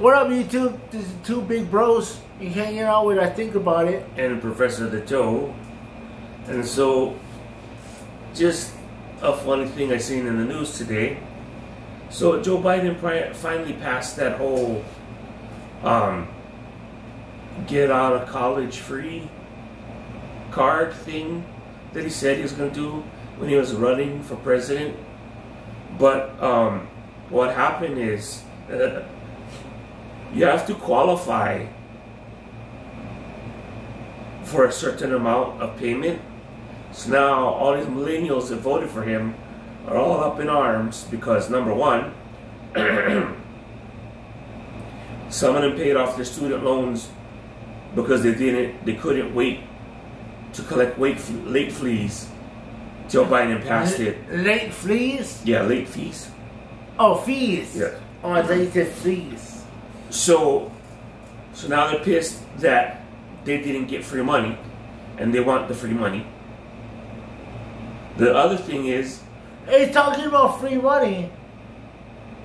What up, YouTube? This is 2BigBros. You hanging out with I Think About It. And Professor the Toe. And so, just a funny thing I seen in the news today. So Joe Biden finally passed that whole get out of college free card thing that he said he was going to do when he was running for president. But what happened is you have to qualify for a certain amount of payment. So now all these millennials that voted for him are all up in arms because, number one, some of them paid off their student loans because they couldn't wait to collect late fees till Biden passed it. Late fees? Yeah, late fees. Oh, fees. Yeah. Oh, I thought you said fees. So now they're pissed that they didn't get free money, and they want the free money. The other thing is, hey, talking about free money,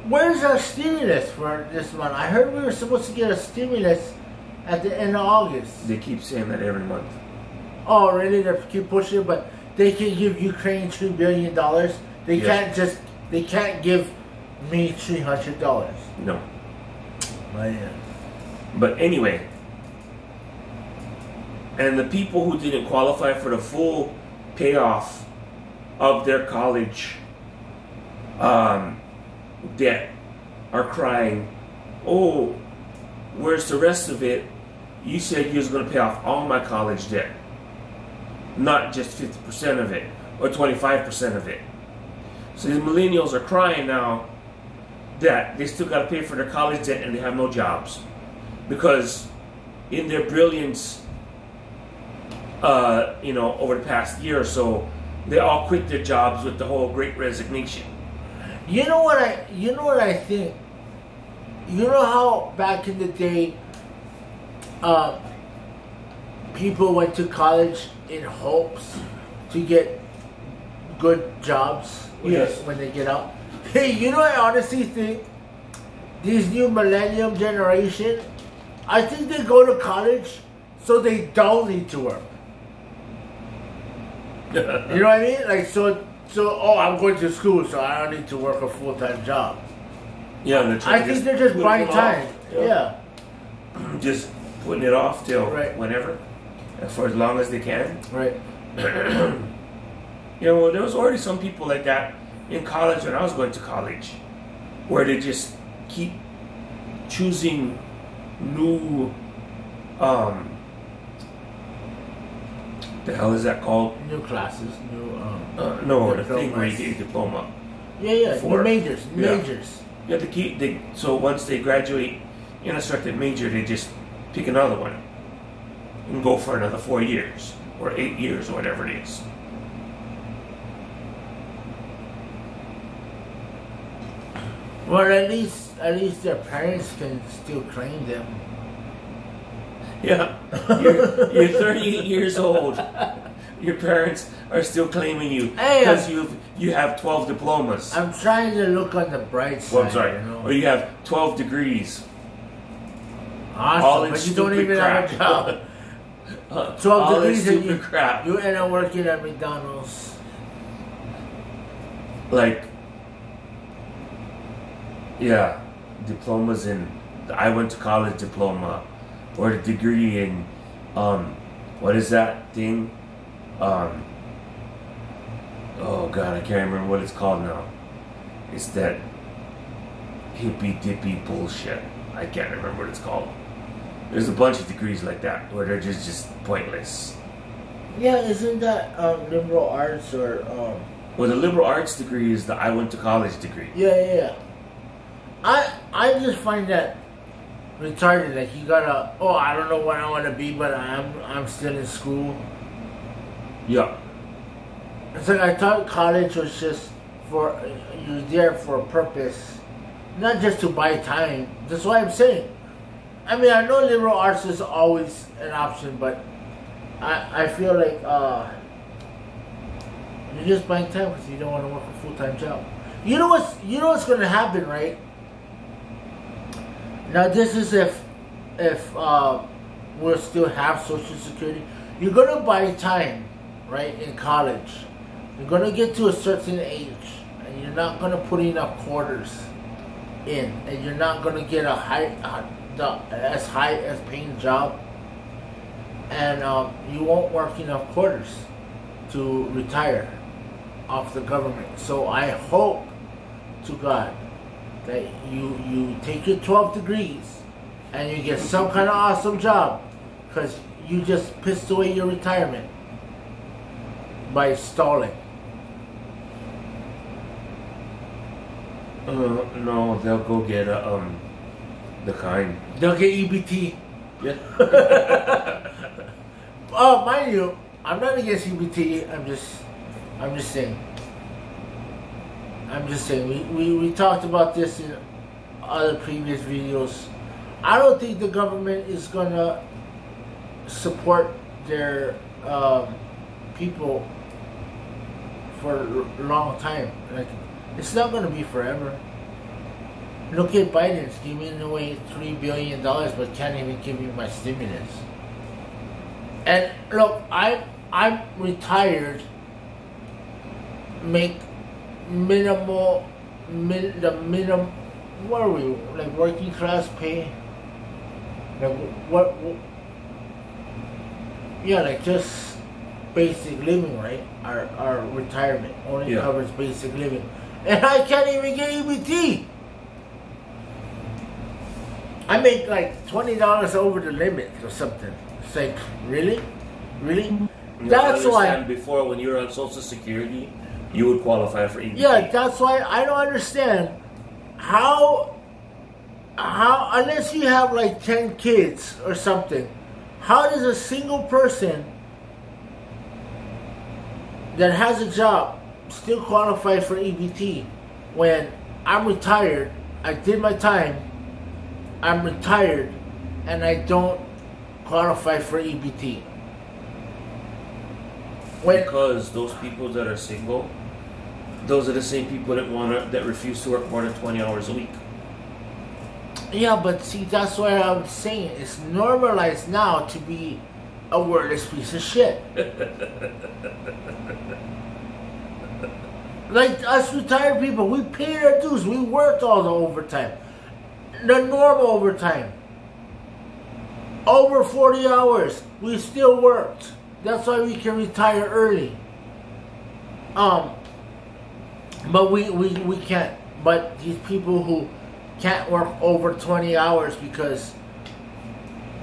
where's our stimulus for this month? I heard we were supposed to get a stimulus at the end of August. they keep saying that every month. Oh, really? They keep pushing it, but they can give Ukraine $2 billion. They can't give me $300. No. Man. But anyway, and the people who didn't qualify for the full payoff of their college debt are crying, oh, where's the rest of it? You said you was going to pay off all my college debt, not just 50% of it or 25% of it. So these millennials are crying now that they still got to pay for their college debt and they have no jobs because in their brilliance, over the past year or so, they all quit their jobs with the whole Great Resignation. You know what I think? You know how back in the day, people went to college in hopes to get good jobs when they get out? Hey, you know, I honestly think these new millennium generation, I think they go to college so they don't need to work. You know what I mean? Like, oh, I'm going to school, so I don't need to work a full-time job. Yeah, I think they're just buying time. Yeah. Just putting it off till whenever, for as long as they can. Right. Well, there was already some people like that in college when I was going to college, where they just keep choosing new, the hell is that called? New classes, no, the thing where you get a diploma. Yeah, new majors, Yeah, so once they graduate in a certain major, they just pick another one and go for another 4 years or 8 years or whatever it is. Well, at least their parents can still claim them. Yeah, you're 38 years old. Your parents are still claiming you because you have 12 diplomas. I'm trying to look on the bright side. Well, I'm sorry. You know? Or you have 12 degrees. Awesome, all in but you don't even crap. have a job. 12 all degrees in stupid crap. You end up working at McDonald's. Like, yeah, diplomas in, I went to college diploma, or the degree in, what is that thing? Oh God, I can't remember what it's called now. It's that hippy dippy bullshit. I can't remember what it's called. There's a bunch of degrees like that where they're just pointless. Yeah, isn't that liberal arts or? Well, the liberal arts degree is the I went to college degree. Yeah. I just find that retarded. Like, you gotta, I don't know what I want to be, but I'm still in school. Yeah. It's like I thought college was just for, you're there for a purpose, not just to buy time. That's what I'm saying. I mean, I know liberal arts is always an option, but I feel like you're just buying time because you don't want to work a full-time job. You know what's going to happen, right? Now this is if we'll still have Social Security. You're gonna buy time, right, in college. You're gonna get to a certain age, and you're not gonna put enough quarters in, and you're not gonna get as high as paying job, and you won't work enough quarters to retire off the government. So I hope to God that you take your 12 degrees and you get some kind of awesome job, because you just pissed away your retirement by stalling. No, they'll go get the kind. They'll get EBT. Yeah. Oh, mind you, I'm not against EBT. I'm just saying. We talked about this in other previous videos. I don't think the government is gonna support their people for a long time. Like, it's not gonna be forever. Look at Biden's giving away $3 billion, but can't even give me my stimulus. And look, I'm retired. Make the minimum. What are we, like, working class pay? Like what? Yeah, like just basic living, right? Our retirement only covers basic living, and I can't even get EBT. I make like $20 over the limit or something. It's like, really? That's why. Before, when you were on Social Security, you would qualify for EBT. Yeah, that's why I don't understand how unless you have like 10 kids or something, how does a single person that has a job still qualify for EBT when I'm retired, I did my time, I'm retired, and I don't qualify for EBT? Because those people that are single, those are the same people that refuse to work more than 20 hours a week. Yeah, but see, that's what I'm saying. It's normalized now to be a worthless piece of shit. Like us retired people, we paid our dues. We worked all the overtime. The normal overtime. Over 40 hours. We still worked. That's why we can retire early. But we can't. But these people who can't work over 20 hours, because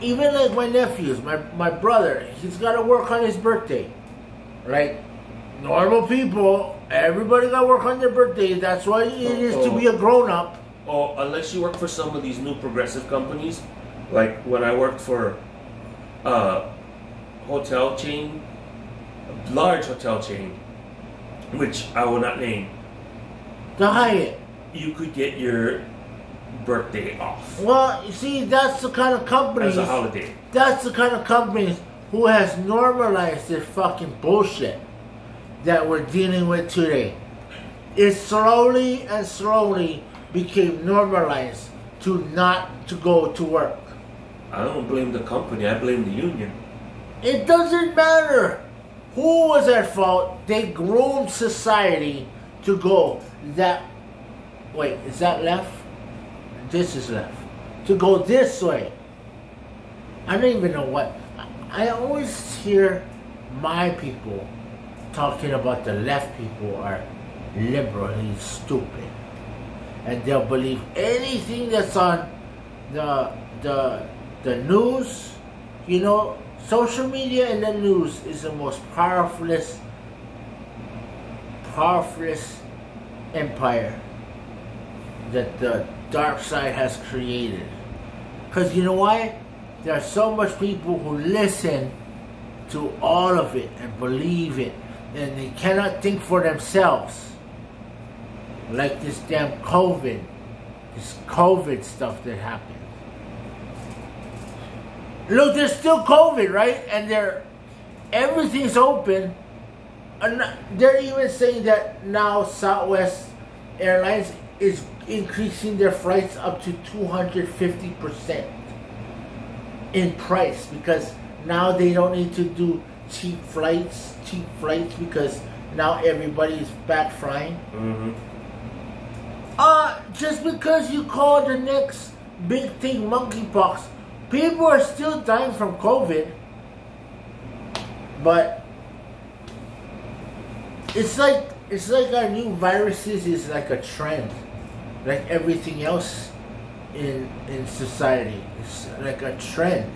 even like my nephews, my brother, he's got to work on his birthday. Like normal people, everybody got to work on their birthday. That's why it is to be a grown-up. Oh, unless you work for some of these new progressive companies, like when I worked for a hotel chain, a large hotel chain, which I will not name. The Hyatt. You could get your birthday off. Well, you see, that's the kind of companies. As a holiday. That's the kind of companies who has normalized this fucking bullshit that we're dealing with today. It slowly and slowly became normalized to not to go to work. I don't blame the company, I blame the union. It doesn't matter who was at fault. They groomed society to go that. Wait, is that left? This is left. To go this way. I don't even know what. I always hear my people talking about the left people are liberally stupid, and they'll believe anything that's on the news. You know, social media and the news is the most powerfulest empire that the dark side has created. Because you know why? There are so much people who listen to all of it and believe it, and they cannot think for themselves. Like this damn COVID stuff that happened. Look, there's still COVID, right? And everything's open. And they're even saying that now Southwest Airlines is increasing their flights up to 250% in price because now they don't need to do cheap flights because now everybody's back flying. Mm-hmm. Just because you call the next big thing monkeypox, people are still dying from COVID, but it's like our new viruses is like a trend, like everything else in society. It's like a trend.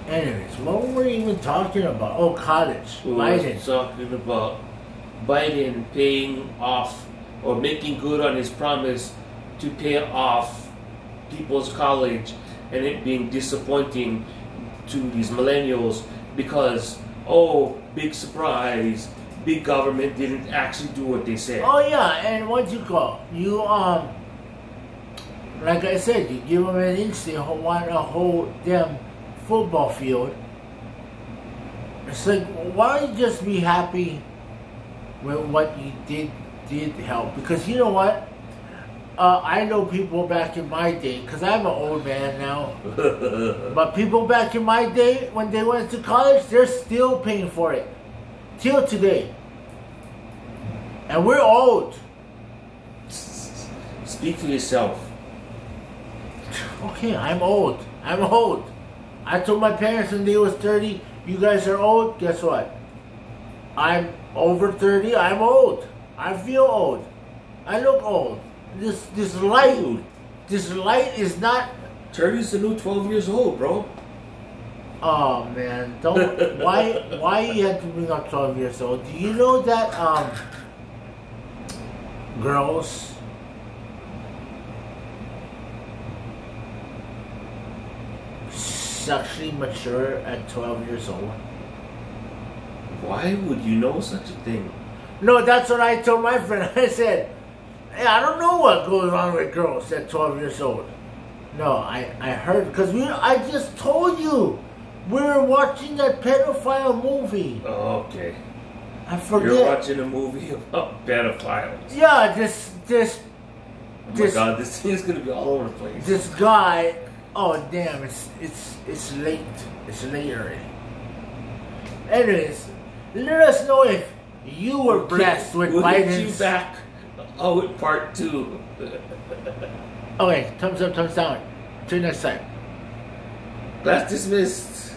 Anyways, what were we even talking about? Oh, college. Biden. Talking about Biden paying off or making good on his promise to pay off people's college, and it being disappointing to these millennials because, oh, big surprise, big government didn't actually do what they said. Oh yeah, and what you call you like I said, you give them an inch, they want a whole damn football field. It's like, why don't you just be happy with what you did help? Because you know what? I know people back in my day, because I'm an old man now, but people back in my day, when they went to college, they're still paying for it. Till today. And we're old. Speak for yourself. Okay, I'm old. I told my parents when they was 30, you guys are old. Guess what? I'm over 30. I'm old. I feel old. I look old. This light is not. 30's the new 12 years old, bro. Oh man, don't. Why you have to bring up 12 years old? Do you know that girls sexually mature at 12 years old? Why would you know such a thing? No, that's what I told my friend. I said, hey, I don't know what goes on with girls at 12 years old. No, I heard, because I just told you. We were watching that pedophile movie. Oh, okay. I forget. You're watching a movie about pedophiles. Yeah, this. Oh my God, this thing is gonna be all over the place. This guy. Oh damn! It's late. It's late already. Anyways, let us know if you were blessed with Biden's. We'll get you back. Oh, with part 2. Okay, thumbs up, thumbs down. Till next time. Class dismissed.